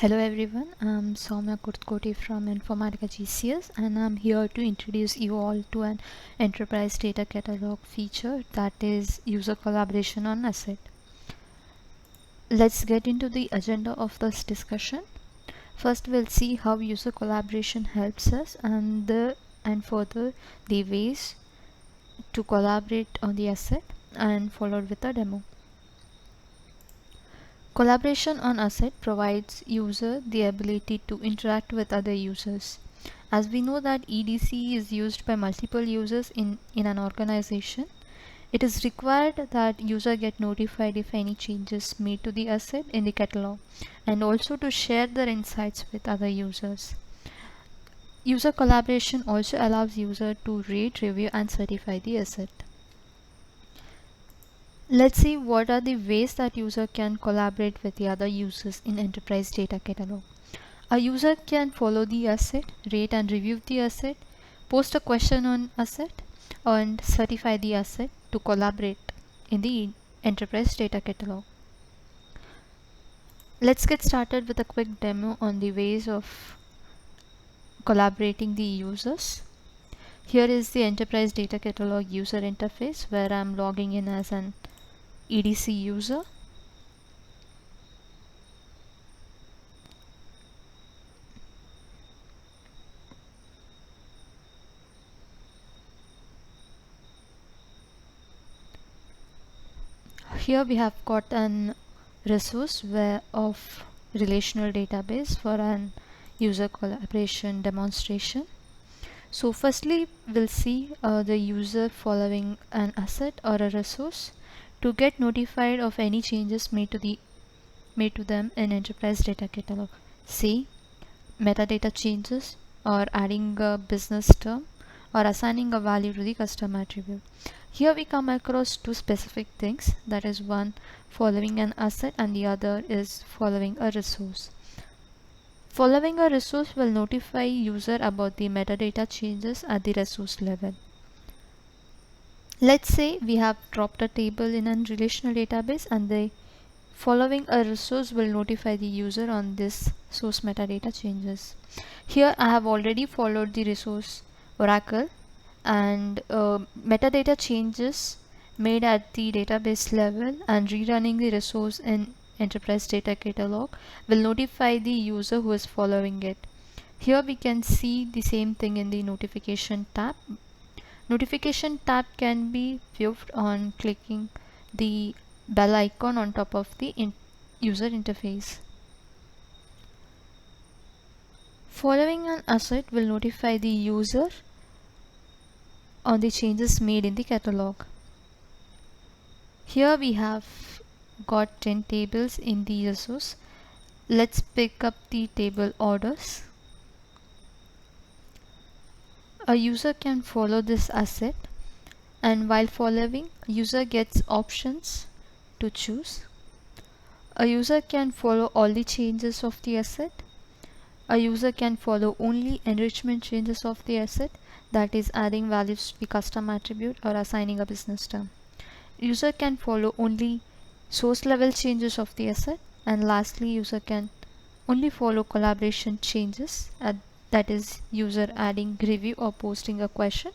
Hello everyone, I'm Soumya Kurtkoti from Informatica GCS and I'm here to introduce you all to an enterprise data catalog feature that is user collaboration on Asset. Let's get into the agenda of this discussion. First we'll see how user collaboration helps us and further the ways to collaborate on the asset and followed with a demo. Collaboration on Asset provides user the ability to interact with other users. As we know that EDC is used by multiple users in an organization, it is required that user get notified if any changes made to the asset in the catalog and also to share their insights with other users. User collaboration also allows user to rate, review and certify the asset. Let's see what are the ways that user can collaborate with the other users in Enterprise Data Catalog. A user can follow the asset, rate and review the asset, post a question on asset, and certify the asset to collaborate in the Enterprise Data Catalog. Let's get started with a quick demo on the ways of collaborating the users. Here is the Enterprise Data Catalog user interface where I'm logging in as an EDC user. Here we have got an resource of relational database for an user collaboration demonstration. So firstly we'll see the user following an asset or a resource to get notified of any changes made to them in Enterprise Data Catalog. Say metadata changes or adding a business term or assigning a value to the custom attribute. Here we come across two specific things, that is one following an asset and the other is following a resource. Following a resource will notify user about the metadata changes at the resource level. Let's say we have dropped a table in a relational database and the following a resource will notify the user on this source metadata changes. Here I have already followed the resource Oracle and metadata changes made at the database level and rerunning the resource in Enterprise Data Catalog will notify the user who is following it. Here we can see the same thing in the notification tab. Notification tab can be viewed on clicking the bell icon on top of the user interface. Following an asset will notify the user on the changes made in the catalog. Here we have got 10 tables in the resource. Let's pick up the table orders. A user can follow this asset, and while following, user gets options to choose. A user can follow all the changes of the asset. A user can follow only enrichment changes of the asset, that is adding values to the custom attribute or assigning a business term. User can follow only source level changes of the asset, and lastly user can only follow collaboration changes, that is user adding review or posting a question,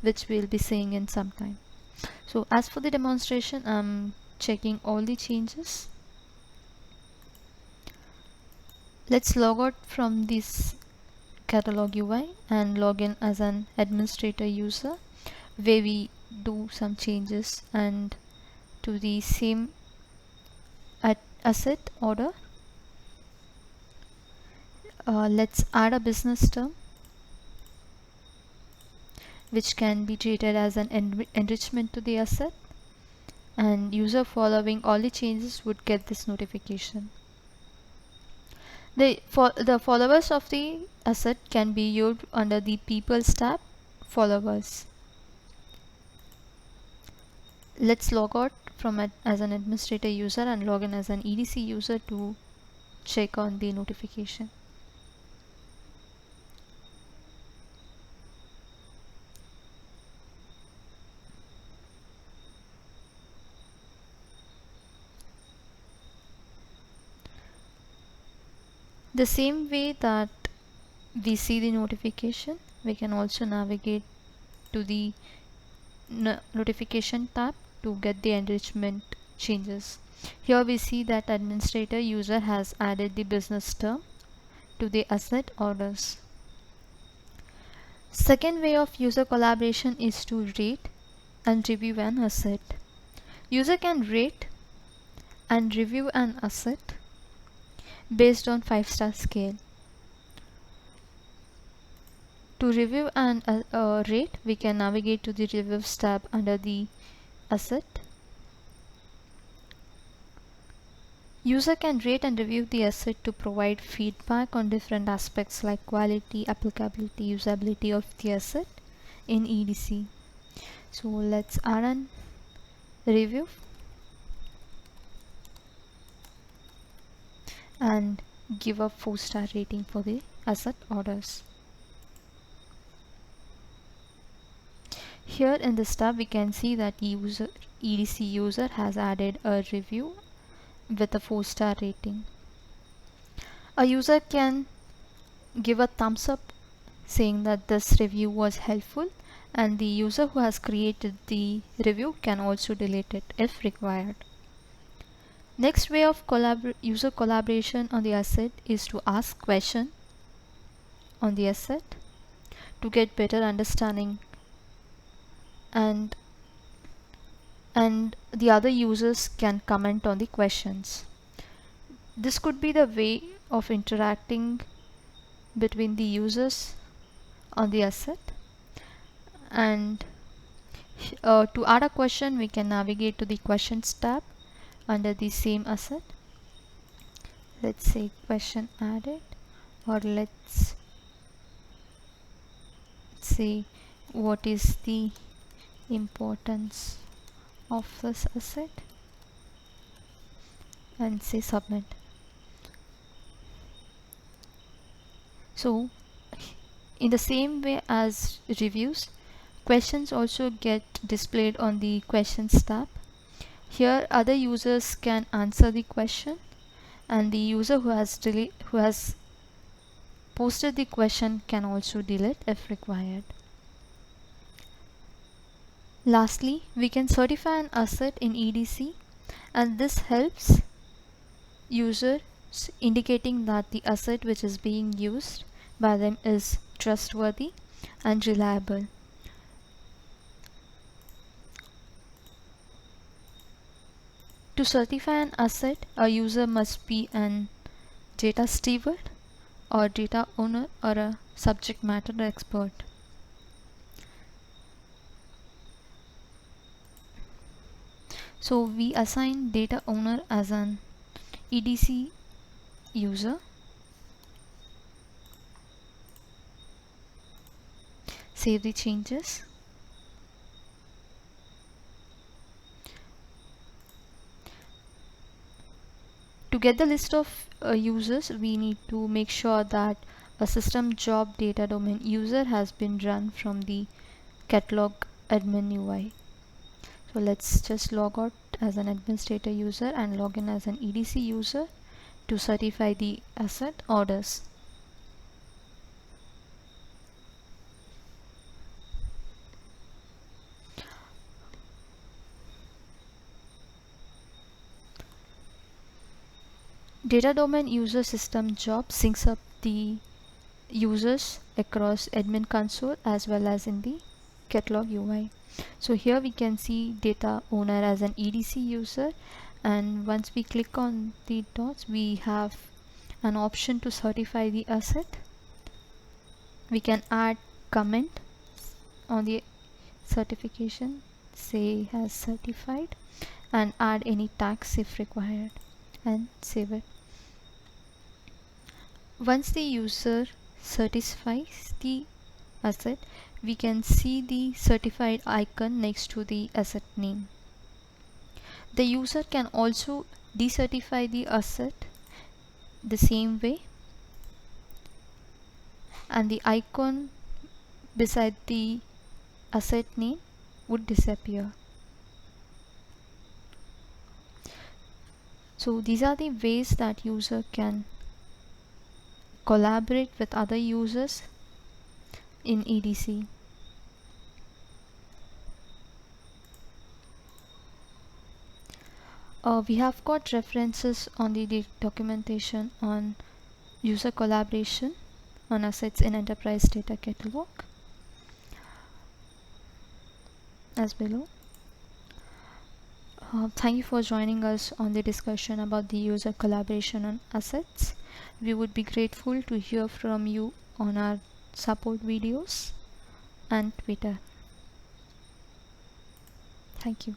which we'll be seeing in some time. So as for the demonstration, I'm checking all the changes. Let's log out from this catalog UI and log in as an administrator user, where we do some changes and to the same asset order. Let's add a business term which can be treated as an enrichment to the asset, and user following all the changes would get this notification. The followers of the asset can be viewed under the People's tab, Followers. Let's log out from it as an administrator user and log in as an EDC user to check on the notification. The same way that we see the notification, we can also navigate to the notification tab to get the enrichment changes. Here we see that administrator user has added the business term to the asset orders. Second way of user collaboration is to rate and review an asset. User can rate and review an asset based on 5-star scale. To review and rate, we can navigate to the reviews tab under the asset. User can rate and review the asset to provide feedback on different aspects like quality, applicability, usability of the asset in EDC. So let's add an review and give a 4-star rating for the asset orders. Here in this tab we can see that EDC user has added a review with a 4-star rating. A user can give a thumbs up saying that this review was helpful, and the user who has created the review can also delete it if required. Next way of user collaboration on the asset is to ask question on the asset to get better understanding, and the other users can comment on the questions. This could be the way of interacting between the users on the asset. And to add a question, we can navigate to the questions tab under the same asset. Let's say question added, or let's say what is the importance of this asset, and say submit. So in the same way as reviews, questions also get displayed on the questions tab. Here other users can answer the question, and the user who has posted the question can also delete if required. Lastly, we can certify an asset in EDC, and this helps users indicating that the asset which is being used by them is trustworthy and reliable. To certify an asset, a user must be an data steward or data owner or a subject matter expert. So we assign data owner as an EDC user. Save the changes. To get the list of users, we need to make sure that a system job data domain user has been run from the catalog admin UI. So let's just log out as an administrator user and log in as an EDC user to certify the asset orders. Data domain user system job syncs up the users across admin console as well as in the catalog UI. So here we can see data owner as an EDC user, and once we click on the dots, we have an option to certify the asset. We can add comment on the certification, say as certified, and add any tags if required, and save it. Once the user certifies the asset, we can see the certified icon next to the asset name. The user can also decertify the asset the same way, and the icon beside the asset name would disappear. So these are the ways that user can collaborate with other users in EDC. We have got references on the documentation on user collaboration on assets in Enterprise Data Catalog as below. Thank you for joining us on the discussion about the user collaboration on assets. We would be grateful to hear from you on our support videos and Twitter. Thank you.